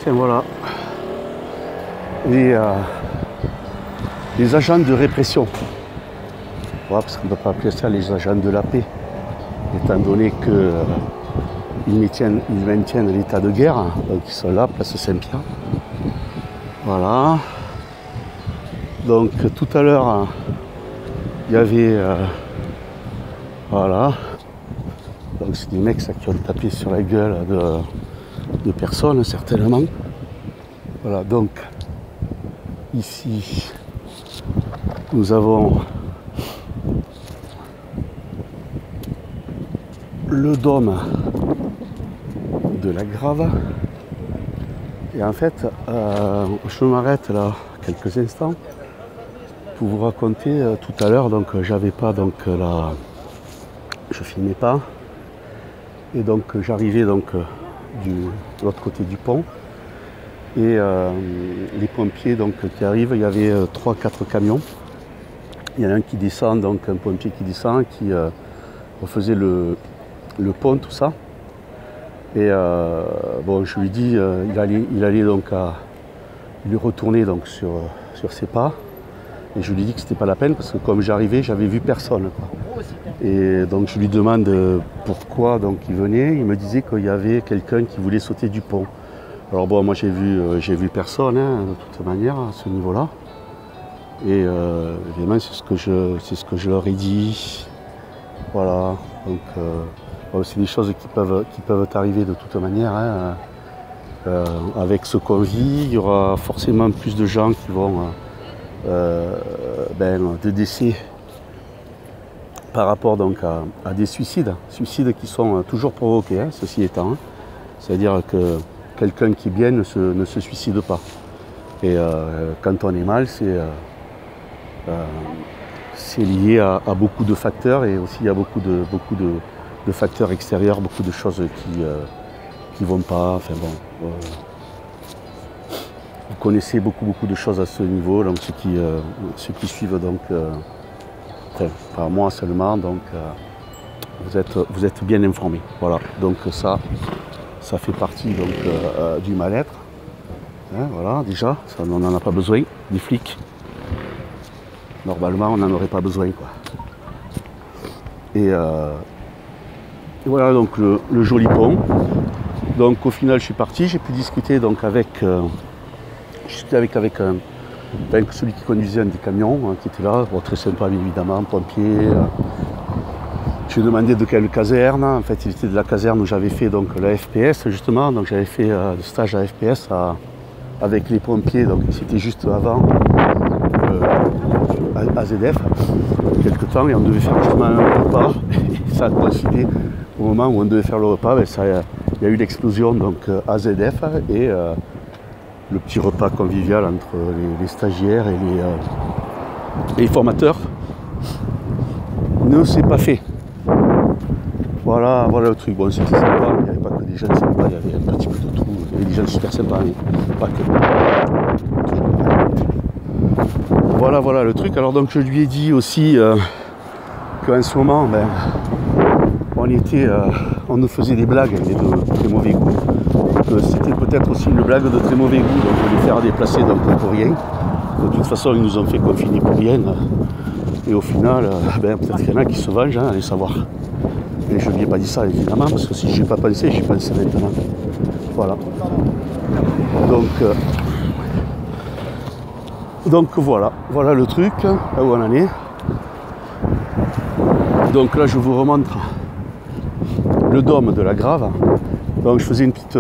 Tiens, voilà. Les agents de répression. Voilà, parce qu'on ne peut pas appeler ça les agents de la paix, étant donné qu'ils maintiennent l'état de guerre. Donc ils sont là, place Saint-Pierre. Voilà. Donc tout à l'heure, il y avait... voilà. Donc c'est des mecs ça, qui ont tapé sur la gueule de personnes, certainement. Voilà, donc ici, nous avons le dôme de la Grave. Et en fait, je m'arrête là quelques instants pour vous raconter tout à l'heure. Donc j'avais pas donc là, je filmais pas, et donc j'arrivais donc de l'autre côté du pont, et les pompiers donc qui arrivent. Il y avait 3-4 camions. Il y en a un qui descend, donc un pompier qui descend, qui refaisait le pont, tout ça. Et bon, je lui dis, il allait donc lui retourner donc sur ses pas. Et je lui dis que c'était pas la peine parce que comme j'arrivais, j'avais vu personne, quoi. Et donc je lui demande pourquoi donc il venait. Il me disait qu'il y avait quelqu'un qui voulait sauter du pont. Alors bon, moi j'ai vu personne, hein, de toute manière à ce niveau-là. Et évidemment c'est ce que je leur ai dit. Voilà. Donc c'est des choses qui peuvent arriver de toute manière, hein. Avec ce qu'on vit, il y aura forcément plus de gens qui vont de décès par rapport donc à des suicides qui sont toujours provoqués, hein, ceci étant, hein. C'est-à-dire que quelqu'un qui est bien ne se suicide pas. Et quand on est mal, c'est lié à beaucoup de facteurs, et aussi à beaucoup de facteurs extérieurs, beaucoup de choses qui vont pas. Enfin bon, vous connaissez beaucoup de choses à ce niveau, donc ceux qui suivent donc, enfin, pas moi seulement, donc vous êtes bien informés. Voilà, donc ça fait partie donc du mal-être. Hein, voilà, déjà, ça, on n'en a pas besoin, des flics. Normalement, on n'en aurait pas besoin, quoi. Et voilà donc le joli pont. Donc au final, je suis parti, j'ai pu discuter donc avec celui qui conduisait un des camions, hein, qui était là, bon, très sympa bien évidemment, pompier. Je lui ai demandé de quelle caserne. En fait, il était de la caserne où j'avais fait donc la FPS justement. Donc j'avais fait le stage à FPS avec les pompiers, donc c'était juste avant AZF, quelque temps, et on devait faire justement un repas. Et ça a coïncidé au moment où on devait faire le repas, il y a eu l'explosion donc AZF et le petit repas convivial entre les stagiaires et les formateurs ne s'est pas fait. Voilà le truc. Bon, c'était sympa, il n'y avait pas que des jeunes sympas, il y avait un petit peu de tout. Il y avait des jeunes super sympas, mais pas que. Voilà le truc. Alors donc je lui ai dit aussi qu'en ce moment, on nous faisait des blagues, mais de très mauvais goût. C'était peut-être aussi une blague de très mauvais goût, donc de les faire déplacer donc pour rien. De toute façon, ils nous ont fait confiner pour rien. Et au final, peut-être qu'il y en a qui se vengent, hein, allez savoir. Et je ne lui ai pas dit ça évidemment, parce que si je n'y ai pas pensé, j'y pense maintenant. Voilà. Donc voilà le truc, là où on en est. Donc là je vous remontre le dôme de la Grave. Donc je faisais une petite